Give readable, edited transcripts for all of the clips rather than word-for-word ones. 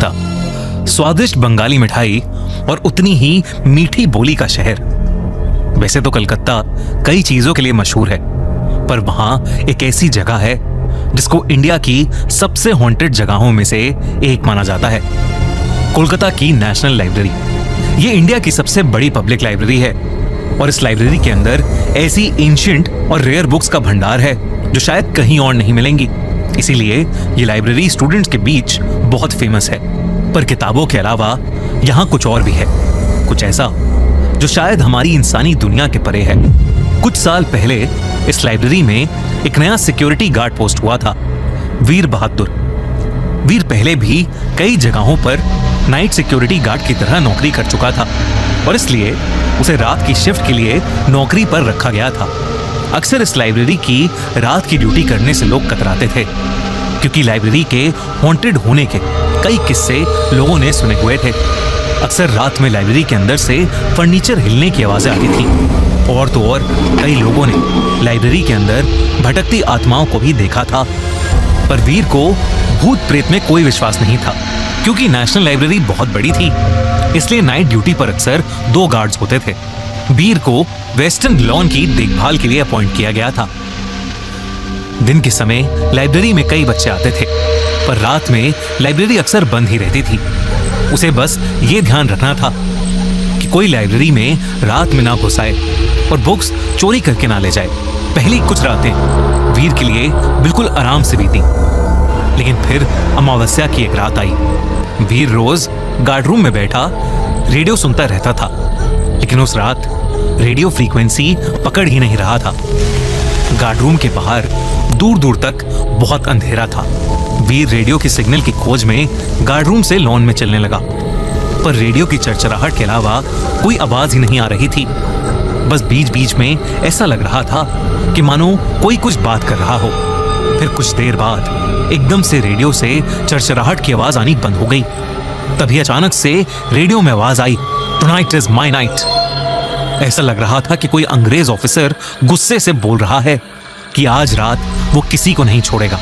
कलकत्ता, स्वादिष्ट बंगाली मिठाई और उतनी ही मीठी बोली का शहर। वैसे तो कलकत्ता कई चीजों के लिए मशहूर है, पर वहां एक ऐसी जगह है जिसको इंडिया की सबसे हॉन्टेड जगहों में से एक माना जाता है, कोलकाता की नेशनल लाइब्रेरी। ये इंडिया की सबसे बड़ी पब्लिक लाइब्रेरी है और इस लाइब्रेरी के अंदर ऐसी एंशिएंट और रेयर बुक्स का भंडार है जो शायद कहीं और नहीं मिलेंगी। इसीलिए ये लाइब्रेरी स्टूडेंट्स के बीच बहुत फेमस है। पर किताबों के अलावा यहाँ कुछ और भी है, कुछ ऐसा जो शायद हमारी इंसानी दुनिया के परे है। कुछ साल पहले इस लाइब्रेरी में एक नया सिक्योरिटी गार्ड पोस्ट हुआ था, वीर बहादुर। वीर पहले भी कई जगहों पर नाइट सिक्योरिटी गार्ड की तरह नौकरी कर चुका था और इसलिए उसे रात की शिफ्ट के लिए नौकरी पर रखा गया था। अक्सर इस लाइब्रेरी की रात की ड्यूटी करने से लोग कतराते थे, क्योंकि लाइब्रेरी के हॉन्टेड होने के कई किस्से लोगों ने सुने हुए थे। अक्सर रात में लाइब्रेरी के अंदर से फर्नीचर हिलने की आवाजें आती थी और तो और कई लोगों ने लाइब्रेरी के अंदर भटकती आत्माओं को भी देखा था। पर वीर को भूत प्रेत में कोई विश्वास नहीं था, क्योंकि नेशनल लाइब्रेरी बहुत बड़ी थी, इसलिए नाइट ड्यूटी पर अक्सर 2 गार्ड्स होते थे। वीर को वेस्टर्न लॉन की देखभाल के लिए अपॉइंट किया गया था। दिन के समय लाइब्रेरी में कई बच्चे आते थे, पर रात में लाइब्रेरी अक्सर बंद ही रहती थी। उसे बस ये ध्यान रखना था कि कोई लाइब्रेरी में रात में ना घुस आए और बुक्स चोरी करके ना ले जाए। पहली कुछ रातें वीर के लिए बिल्कुल आराम से बीती, लेकिन फिर अमावस्या की एक रात आई। वीर रोज गार्ड रूम में बैठा रेडियो सुनता रहता था, लेकिन उस रात रेडियो फ्रीक्वेंसी पकड़ ही नहीं रहा था। गार्ड रूम के बाहर दूर दूर तक बहुत अंधेरा था। वीर रेडियो के सिग्नल की खोज में गार्ड रूम से लॉन में चलने लगा, पर रेडियो की चरचराहट के अलावा कोई आवाज ही नहीं आ रही थी। बस बीच बीच में ऐसा लग रहा था कि मानो कोई कुछ बात कर रहा हो। फिर कुछ देर बाद एकदम से रेडियो से चरचराहट की आवाज आनी बंद हो गई। तभी अचानक से रेडियो में आवाज आई, टुनाइट इज माय नाइट। ऐसा लग रहा था कि कोई अंग्रेज ऑफिसर गुस्से से बोल रहा है कि आज रात वो किसी को नहीं छोड़ेगा।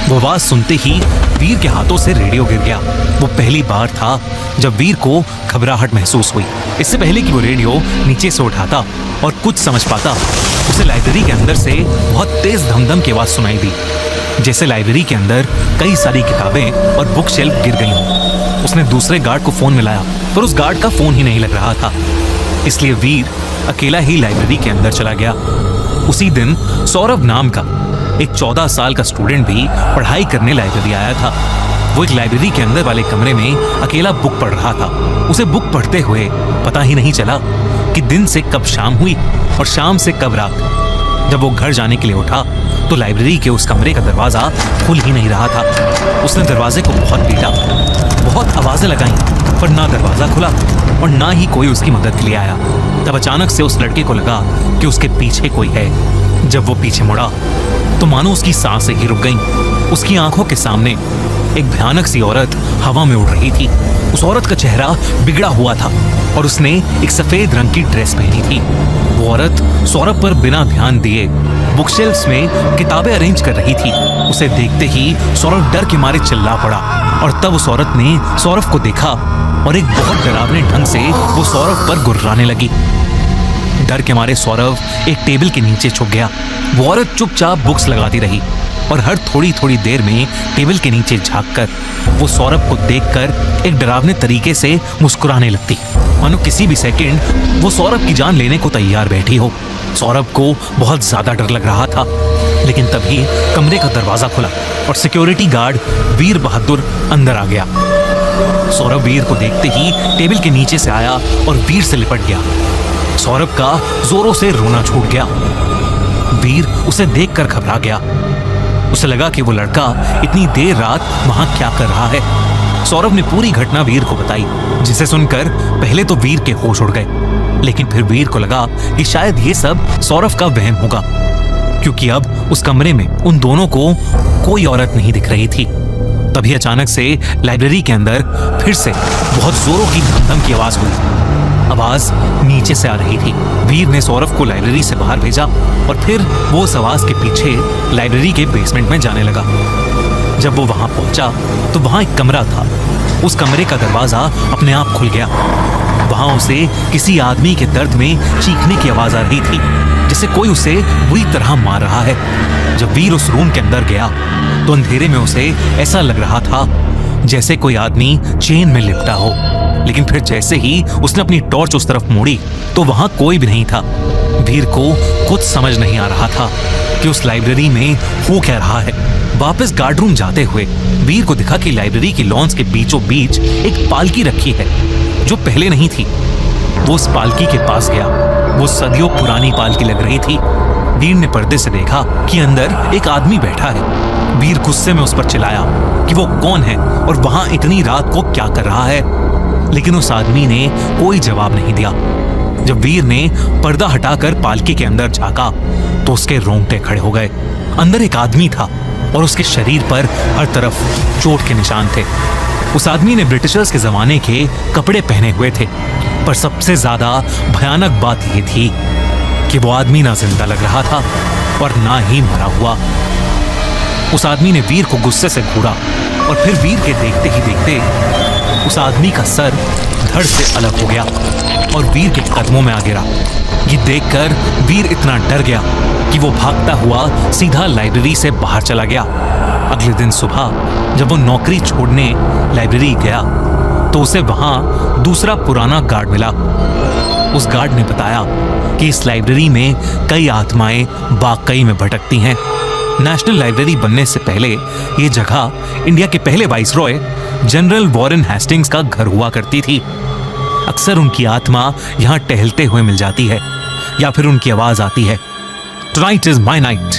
वो आवाज सुनते ही वीर के हाथों से रेडियो गिर गया। वो पहली बार था जब वीर को घबराहट महसूस हुई। इससे पहले कि वो रेडियो नीचे से उठाता और कुछ समझ पाता, उसे लाइब्रेरी के अंदर से बहुत तेज धमधम की आवाज सुनाई दी, जैसे लाइब्रेरी के अंदर कई सारी किताबें और बुक शेल्फ गिर गई हों। उसने दूसरे गार्ड को फोन मिलाया, पर उस गार्ड का फोन ही नहीं लग रहा था। इसलिए वीर अकेला ही लाइब्रेरी के अंदर चला गया। उसी दिन सौरभ नाम का एक 14 साल का स्टूडेंट भी पढ़ाई करने लाइब्रेरी आया था। वो एक लाइब्रेरी के अंदर वाले कमरे में अकेला बुक पढ़ रहा था। उसे बुक पढ़ते हुए पता ही नहीं चला कि दिन से कब शाम हुई और शाम से कब रात। जब वो घर जाने के लिए उठा तो लाइब्रेरी के उस कमरे का दरवाजा खुल ही नहीं रहा था। उसने दरवाजे को बहुत पीटा, बहुत आवाजें लगाई, पर ना दरवाजा खुला और ना ही कोई उसकी मदद के लिए आया। तब अचानक से उस लड़के को लगा कि उसके पीछे कोई है। जब वो पीछे मुड़ा तो मानो उसकी सांसें ही रुक गईं। उसकी आंखों के सामने एक भयानक सी औरत हवा में उड़ रही थी। उस औरत का चेहरा बिगड़ा हुआ था और उसने एक सफेद रंग की ड्रेस पहनी थी। वो औरत सौरभ पर बिना ध्यान दिए बुकशेल्फ्स में किताबें अरेंज कर रही थी। उसे देखते ही सौरभ डर के मारे चिल्ला पड़ा और तब उस औरत ने सौरभ को देखा और एक बहुत डरावने ढंग से वो सौरभ पर गुर्राने लगी। डर के मारे सौरभ एक टेबल के नीचे छुप गया। वो औरत चुपचाप बुक्स लगाती रही और हर थोड़ी थोड़ी देर में टेबल के नीचे झांककर वो सौरभ को देखकर एक डरावने तरीके से मुस्कुराने लगती, मानो किसी भी सेकंड वो सौरभ की जान लेने को तैयार बैठी हो। सौरभ को बहुत ज्यादा डर लग रहा था, लेकिन तभी कमरे का दरवाजा खुला और सिक्योरिटी गार्ड वीर बहादुर अंदर आ गया। सौरभ वीर को देखते ही टेबल के नीचे से आया और वीर से लिपट गया। सौरभ का जोरों से रोना छूट गया। वीर उसे देखकर घबरा गया। उसे लगा कि वो लड़का इतनी देर रात वहां क्या कर रहा है। सौरभ ने पूरी घटना वीर को बताई, जिसे सुनकर पहले तो वीर के होश उड़ गए, लेकिन फिर वीर को लगा कि शायद ये सब सौरभ का वहम होगा, क्योंकि अब उस कमरे में उन दोनों को कोई औरत नहीं दिख रही थी। तभी अचानक से लाइब्रेरी के अंदर फिर से बहुत जोरों की धमधम की आवाज हुई। आवाज नीचे से आ रही थी। वीर ने सौरभ को लाइब्रेरी से बाहर भेजा और फिर वो उस आवाज के पीछे लाइब्रेरी के बेसमेंट में जाने लगा। जब वो वहां पहुंचा तो वहां एक कमरा था उस कमरे का दरवाजा अपने आप खुल गया। वहां उसे किसी आदमी के दर्द में चीखने की आवाज आ रही थी, जैसे कोई उसे बुरी तरह मार रहा है। जब वीर उस रूम के अंदर गया तो अंधेरे में उसे ऐसा लग रहा था जैसे कोई आदमी चेन में लिपटा हो। लेकिन फिर जैसे ही उसने अपनी टॉर्च उस तरफ मोड़ी तो वहां कोई भी नहीं था। वीर को कुछ समझ नहीं आ रहा था कि उस लाइब्रेरी में हो क्या रहा है। वापस गार्ड रूम जाते हुए वीर को दिखा कि लाइब्रेरी की लॉन्स के बीचों बीच एक पालकी रखी है जो पहले नहीं थी। वो उस पालकी के पास गया। वो सदियों पुरानी पालकी लग रही थी। वीर ने पर्दे से देखा कि अंदर एक आदमी बैठा है। वीर गुस्से में उस पर चिल्लाया कि वो कौन है और वहां इतनी रात को क्या कर रहा है। लेकिन उस आदमी ने कोई जवाब नहीं दिया। जब वीर ने पर्दा हटाकर पालकी के अंदर झांका तो उसके रोंगटे खड़े हो गए। अंदर एक आदमी था और उसके शरीर पर हर तरफ चोट के निशान थे। उस आदमी ने ब्रिटिशर्स के जमाने के कपड़े पहने हुए थे, पर सबसे ज्यादा भयानक बात यह थी कि वो आदमी ना जिंदा लग रहा था और ना ही मरा हुआ। उस आदमी ने वीर को गुस्से से घूरा और फिर वीर के देखते ही देखते उस आदमी का सर धड़ से अलग हो गया और वीर के कदमों में आ गिरा। ये देखकर वीर इतना डर गया कि वो भागता हुआ सीधा लाइब्रेरी से बाहर चला गया। अगले दिन सुबह जब वो नौकरी छोड़ने लाइब्रेरी गया तो उसे वहां दूसरा पुराना गार्ड मिला। उस गार्ड ने बताया कि इस लाइब्रेरी में कई आत्माएं वाकई में भटकती हैं। नेशनल लाइब्रेरी बनने से पहले ये जगह इंडिया के पहले वाइसरॉय जनरल वॉरेन हेस्टिंग्स का घर हुआ करती थी। अक्सर उनकी आत्मा यहाँ टहलते हुए मिल जाती है या फिर उनकी आवाज आती है, टुनाइट इज माय नाइट।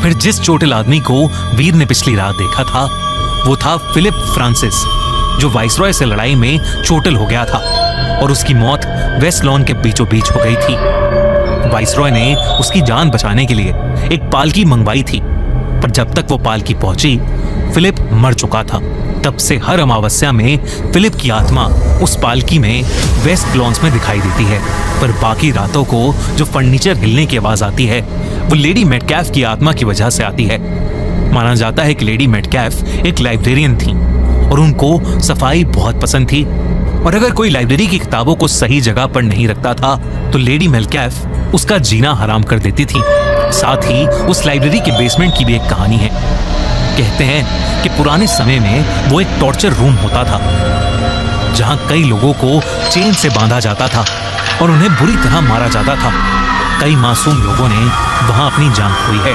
फिर जिस चोटिल आदमी को वीर ने पिछली रात देखा था वो था फिलिप फ्रांसिस, जो वाइसरॉय से लड़ाई में चोटिल हो गया था और उसकी मौत वेस्ट लॉन के बीचों बीच हो गई थी। वाइसरॉय ने उसकी जान बचाने के लिए एक पालकी मंगवाई थी, पर जब तक वो पालकी पहुंची फिलिप मर चुका था। तब से हर अमावस्या में फिलिप की आत्मा उस पालकी में वेस्ट लॉन्स में दिखाई देती है, पर बाकी रातों को जो फर्नीचर हिलने की आवाज आती है वो लेडी मेटकैफ की आत्मा की वजह से आती है। माना जाता है कि लेडी मेटकैफ एक लाइब्रेरियन थी और उनको सफाई बहुत पसंद थी, और अगर कोई लाइब्रेरी की किताबों को सही जगह पर नहीं रखता था तो लेडी मेटकैफ उसका जीना हराम कर देती थी। साथ ही उस लाइब्रेरी के बेसमेंट की भी एक कहानी है। कहते हैं कि पुराने समय में वो एक टॉर्चर रूम होता था जहां कई लोगों को चेन से बांधा जाता था और उन्हें बुरी तरह मारा जाता था। कई मासूम लोगों ने वहां अपनी जान खोई है।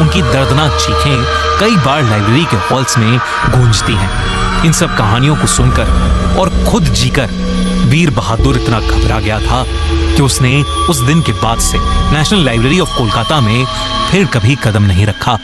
उनकी दर्दनाक चीखें कई बार लाइब्रेरी के हॉल्स में गूंजती हैं। इन सब कहानियों को सुनकर और खुद जीकर वीर बहादुर इतना घबरा गया था कि उसने उस दिन के बाद से नेशनल लाइब्रेरी ऑफ कोलकाता में फिर कभी कदम नहीं रखा।